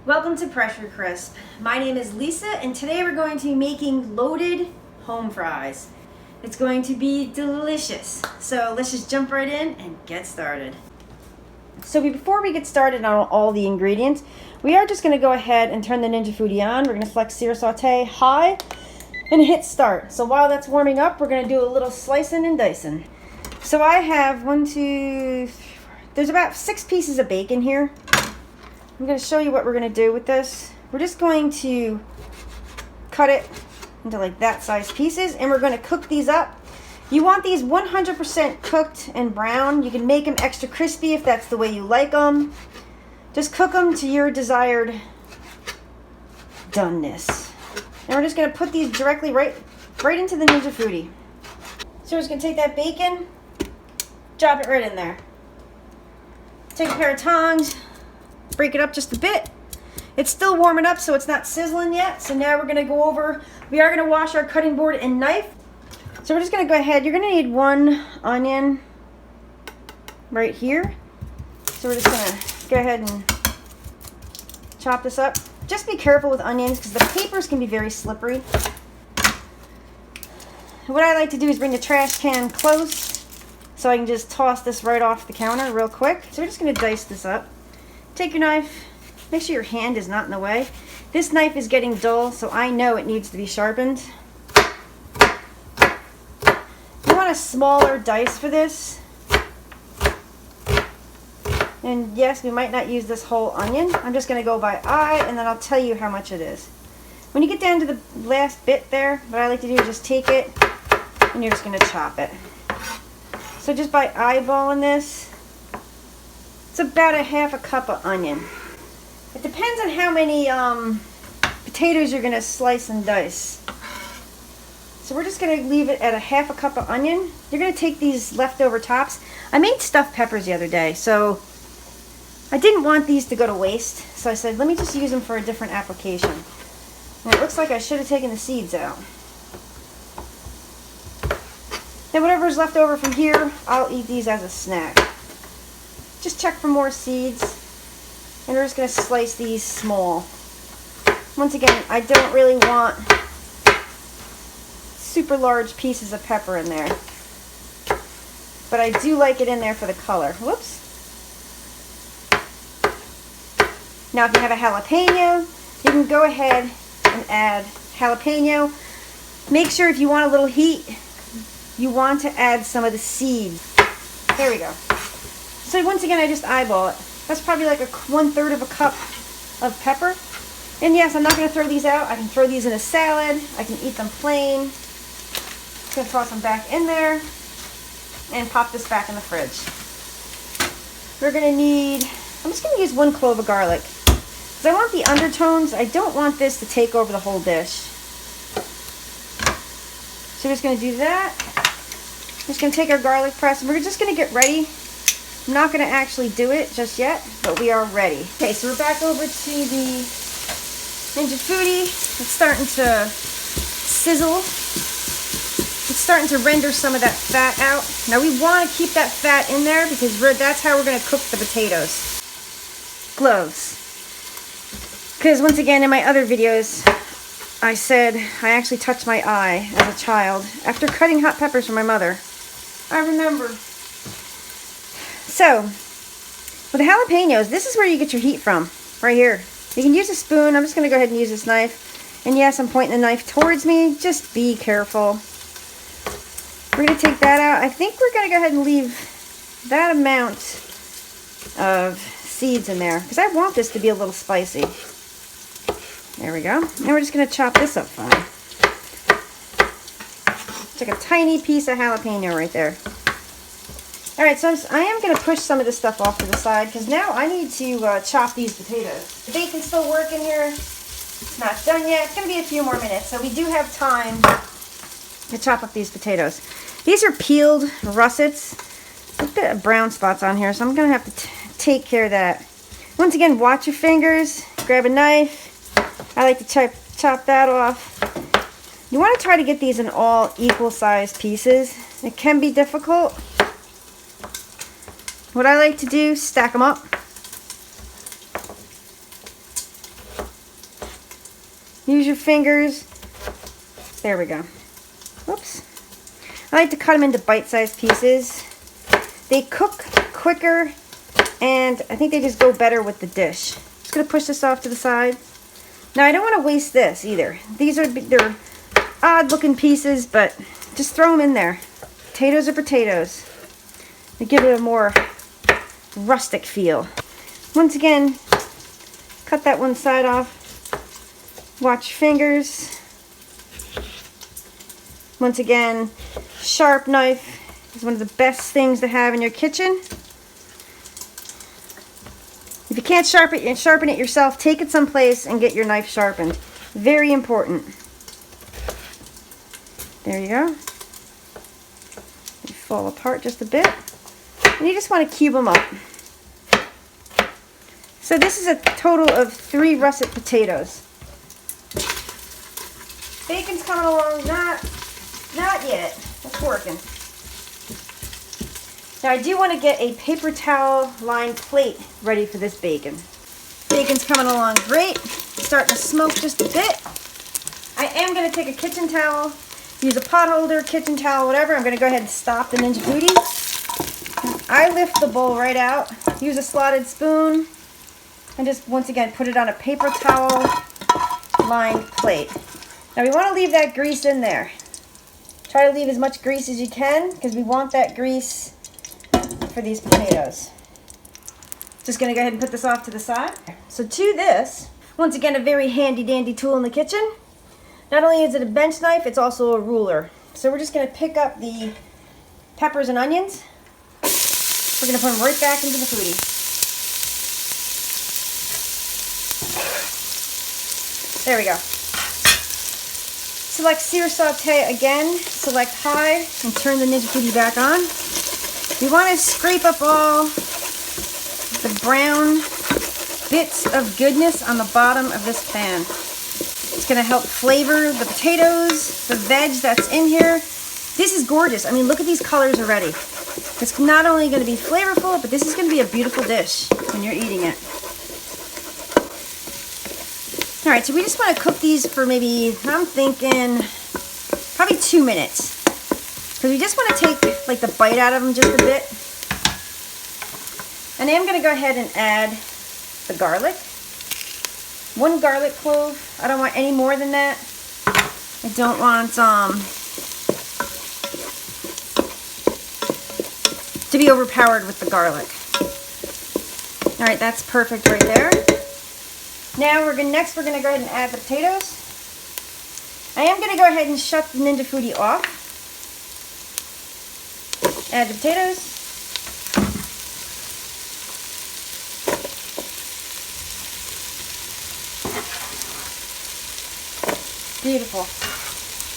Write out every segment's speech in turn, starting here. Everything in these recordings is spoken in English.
Welcome to Pressure Crisp. My name is Lisa and today we're going to be making loaded home fries. It's going to be delicious. So let's just jump right in and get started. So before we get started on all the ingredients, we are just going to go ahead and turn the Ninja Foodi on. We're going to select sear, saute, high, and hit start. So while that's warming up, we're going to do a little slicing and dicing. So I have there's about 6 pieces of bacon here. I'm going to show you what we're going to do with this. We're just going to cut it into like that size pieces, and we're going to cook these up. You want these 100% cooked and brown. You can make them extra crispy if that's the way you like them. Just cook them to your desired doneness. And we're just going to put these directly right into the Ninja Foodi. So we're just going to take that bacon, drop it right in there. Take a pair of tongs, break it up just a bit. It's still warming up, so it's not sizzling yet. So now we're going to go over, we are going to wash our cutting board and knife. So we're just going to go ahead, you're going to need 1 onion right here. So we're just going to go ahead and chop this up. Just be careful with onions because the papers can be very slippery. What I like to do is bring the trash can close so I can just toss this right off the counter real quick. So we're just going to dice this up. Take your knife, make sure your hand is not in the way. This knife is getting dull, so I know it needs to be sharpened. You want a smaller dice for this. And yes, we might not use this whole onion. I'm just going to go by eye, and then I'll tell you how much it is. When you get down to the last bit there, what I like to do is just take it, and you're just going to chop it. So just by eyeballing this, it's about a half a cup of onion. It depends on how many potatoes you're going to slice and dice. So we're just going to leave it at a half a cup of onion. You're going to take these leftover tops. I made stuffed peppers the other day, so I didn't want these to go to waste. So I said, let me just use them for a different application. And it looks like I should have taken the seeds out. Then whatever's left over from here, I'll eat these as a snack. Just check for more seeds, and we're just going to slice these small. Once again, I don't really want super large pieces of pepper in there, but I do like it in there for the color. Whoops. Now if you have a jalapeno, you can go ahead and add jalapeno. Make sure if you want a little heat, you want to add some of the seeds. There we go. So once again, I just eyeball it. That's probably like 1/3 of a cup of pepper. And yes, I'm not going to throw these out. I can throw these in a salad. I can eat them plain. Just going to toss them back in there and pop this back in the fridge. We're going to need, I'm just going to use 1 clove of garlic. Because I want the undertones. I don't want this to take over the whole dish. So we're just going to do that. We're just going to take our garlic press and we're just going to get ready. I'm not going to actually do it just yet, but we are ready. Okay, so we're back over to the Ninja Foodi. It's starting to sizzle. It's starting to render some of that fat out. Now we want to keep that fat in there because that's how we're going to cook the potatoes. Cloves. Because once again, in my other videos, I said I actually touched my eye as a child after cutting hot peppers for my mother. I remember. So, with the jalapenos, this is where you get your heat from, right here. You can use a spoon. I'm just going to go ahead and use this knife. And yes, I'm pointing the knife towards me. Just be careful. We're going to take that out. I think we're going to go ahead and leave that amount of seeds in there, because I want this to be a little spicy. There we go. And we're just going to chop this up fine. It's like a tiny piece of jalapeno right there. Alright, so I am going to push some of this stuff off to the side because now I need to chop these potatoes. The bacon's still working here. It's not done yet. It's going to be a few more minutes, so we do have time to chop up these potatoes. These are peeled russets. A bit of brown spots on here, so I'm going to have to take care of that. Once again, watch your fingers. Grab a knife. I like to chop that off. You want to try to get these in all equal-sized pieces. It can be difficult. What I like to do, stack them up. Use your fingers. There we go. Whoops. I like to cut them into bite-sized pieces. They cook quicker, and I think they just go better with the dish. Just gonna push this off to the side. Now I don't want to waste this either. They're odd-looking pieces, but just throw them in there. Potatoes are potatoes. They give it a more rustic feel. Once again, cut that one side off. Watch your fingers. Once again, sharp knife is one of the best things to have in your kitchen. If you can't sharpen it yourself, take it someplace and get your knife sharpened. Very important. There you go. They fall apart just a bit. And you just want to cube them up. So this is a total of 3 russet potatoes. Bacon's coming along, not yet. It's working. Now I do want to get a paper towel lined plate ready for this bacon. Bacon's coming along great. Starting to smoke just a bit. I am going to take a kitchen towel, use a pot holder, kitchen towel, whatever. I'm going to go ahead and stop the Ninja Foodi. I lift the bowl right out, use a slotted spoon, and just once again put it on a paper towel lined plate. Now we want to leave that grease in there. Try to leave as much grease as you can because we want that grease for these potatoes. Just going to go ahead and put this off to the side. So to this, once again, a very handy dandy tool in the kitchen. Not only is it a bench knife, it's also a ruler. So we're just going to pick up the peppers and onions. We're going to put them right back into the foodie. There we go. Select sear, saute again, select high, and turn the Ninja Foodi back on. We want to scrape up all the brown bits of goodness on the bottom of this pan. It's going to help flavor the potatoes, the veg that's in here. This is gorgeous. I mean, look at these colors already. It's not only going to be flavorful, but this is going to be a beautiful dish when you're eating it. All right, so we just want to cook these for maybe, I'm thinking, probably 2 minutes. Because we just want to take like the bite out of them just a bit. And I am going to go ahead and add the garlic. 1 garlic clove. I don't want any more than that. I don't want to be overpowered with the garlic. All right, that's perfect right there. Now next we're going to go ahead and add the potatoes. I am going to go ahead and shut the Ninja Foodi off. Add the potatoes. Beautiful.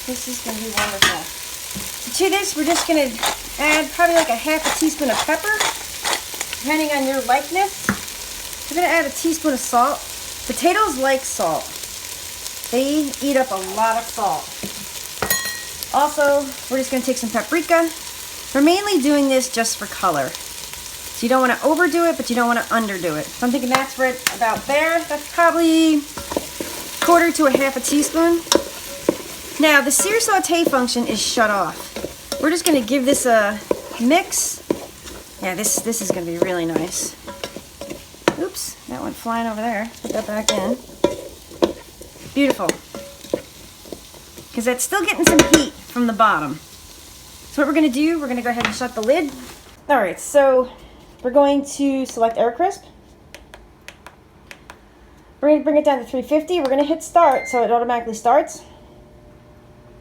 This is going to be wonderful. So to this, we're just going to add probably like a half a teaspoon of pepper, depending on your likeness. We're going to add a teaspoon of salt. Potatoes like salt. They eat up a lot of salt. Also, we're just going to take some paprika. We're mainly doing this just for color. So you don't want to overdo it, but you don't want to underdo it. So I'm thinking that's right about there. That's probably 1/4 to a half a teaspoon. Now, the sear saute function is shut off. We're just going to give this a mix. Yeah, this is going to be really nice. Oops, that went flying over there. Put that back in. Beautiful. Because that's still getting some heat from the bottom. So what we're going to do, we're going to go ahead and shut the lid. Alright, so we're going to select air crisp. We're going to bring it down to 350. We're going to hit start so it automatically starts.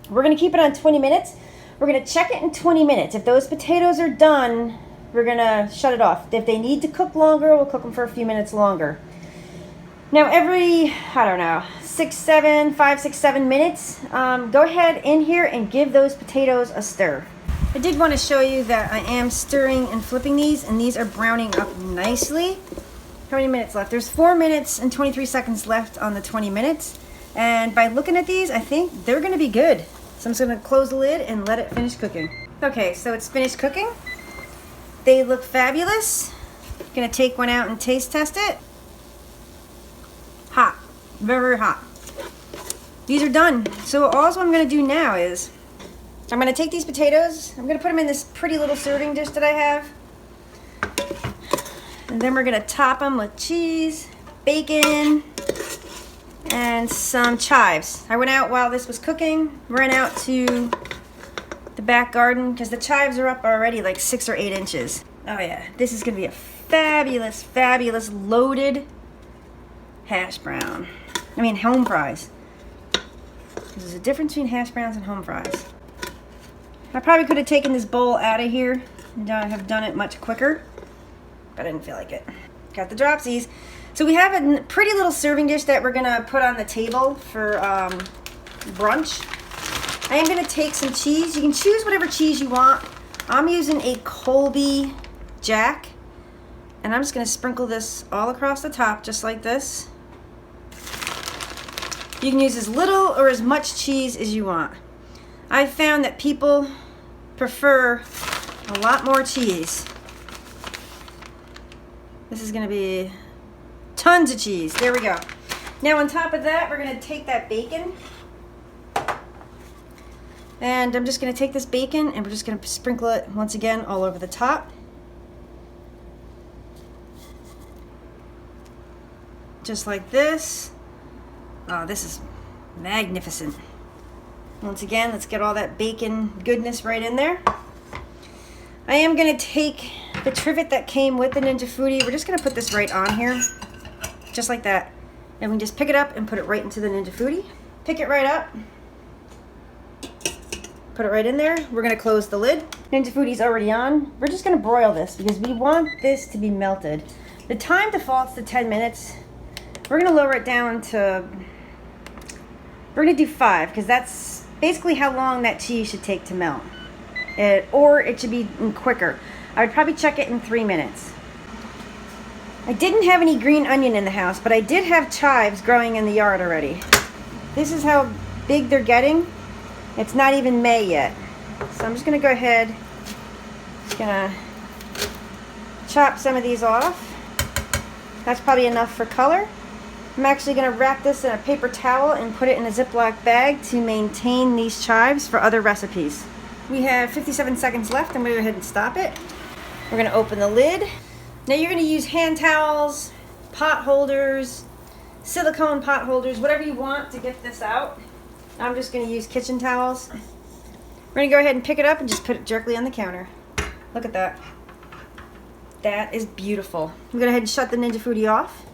We're going to keep it on 20 minutes. We're going to check it in 20 minutes. If those potatoes are done, we're going to shut it off. If they need to cook longer, we'll cook them for a few minutes longer. Now every, I don't know, 5, 6, 7 minutes, go ahead in here and give those potatoes a stir. I did want to show you that I am stirring and flipping these, and these are browning up nicely. How many minutes left? There's 4 minutes and 23 seconds left on the 20 minutes. And by looking at these, I think they're going to be good. So I'm just going to close the lid and let it finish cooking. Okay, so it's finished cooking. They look fabulous. Gonna take one out and taste test it. Hot, very, very hot. these are done. So all I'm gonna do now is, I'm gonna take these potatoes, I'm gonna put them in this pretty little serving dish that I have. And then we're gonna top them with cheese, bacon, and some chives. I went out while this was cooking, ran out to the back garden because the chives are up already like 6 or 8 inches. Oh yeah, this is gonna be a fabulous, fabulous loaded hash brown. I mean home fries. There's a difference between hash browns and home fries. I probably could have taken this bowl out of here and have done it much quicker, but I didn't feel like it. Got the dropsies. So we have a pretty little serving dish that we're gonna put on the table for brunch. I am gonna take some cheese. You can choose whatever cheese you want. I'm using a Colby-jack, and I'm just gonna sprinkle this all across the top, just like this. You can use as little or as much cheese as you want. I've found that people prefer a lot more cheese. This is gonna be tons of cheese. There we go. Now on top of that, we're gonna take that bacon. And I'm just gonna take this bacon and we're just gonna sprinkle it once again all over the top. Just like this. Oh, this is magnificent. Once again, let's get all that bacon goodness right in there. I am gonna take the trivet that came with the Ninja Foodi. We're just gonna put this right on here, just like that. And we can just pick it up and put it right into the Ninja Foodi. Pick it right up. Put it right in there. We're gonna close the lid. Ninja Foodi's already on. We're just gonna broil this because we want this to be melted. The time defaults to 10 minutes. We're gonna lower it down to, we're gonna do 5 because that's basically how long that cheese should take to melt. Or it should be quicker. I would probably check it in 3 minutes. I didn't have any green onion in the house, but I did have chives growing in the yard already. This is how big they're getting. It's not even May yet. So I'm just gonna go ahead, gonna chop some of these off. That's probably enough for color. I'm actually gonna wrap this in a paper towel and put it in a Ziploc bag to maintain these chives for other recipes. We have 57 seconds left. I'm gonna go ahead and stop it. We're gonna open the lid. Now you're gonna use hand towels, pot holders, silicone pot holders, whatever you want to get this out. I'm just gonna use kitchen towels. We're gonna go ahead and pick it up and just put it directly on the counter. Look at that. That is beautiful. I'm gonna go ahead and shut the Ninja Foodi off.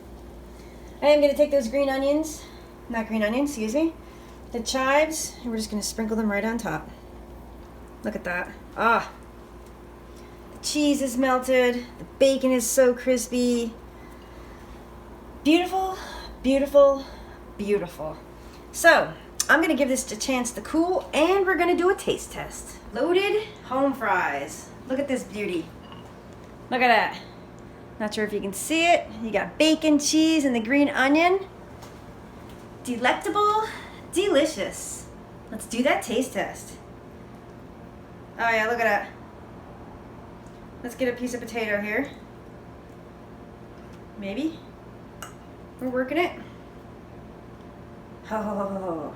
I am gonna take those green onions, not green onions, excuse me, the chives, and we're just gonna sprinkle them right on top. Look at that. Ah. The cheese is melted. The bacon is so crispy. Beautiful, beautiful, beautiful. So, I'm gonna give this a chance to cool and we're gonna do a taste test. Loaded home fries. Look at this beauty. Look at that. Not sure if you can see it. You got bacon, cheese, and the green onion. Delectable, delicious. Let's do that taste test. Oh yeah, look at that. Let's get a piece of potato here. Maybe. We're working it. Oh.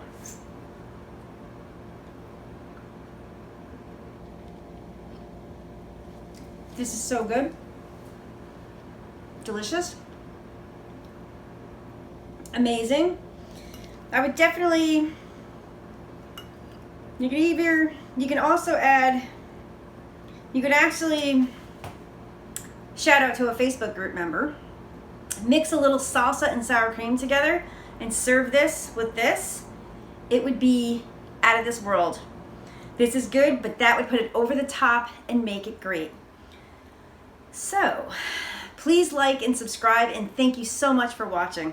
This is so good. Delicious. Amazing. I would definitely, you can also add, you could actually shout out to a Facebook group member, mix a little salsa and sour cream together and serve this with this. It would be out of this world. This is good, but that would put it over the top and make it great. So, please like and subscribe, and thank you so much for watching.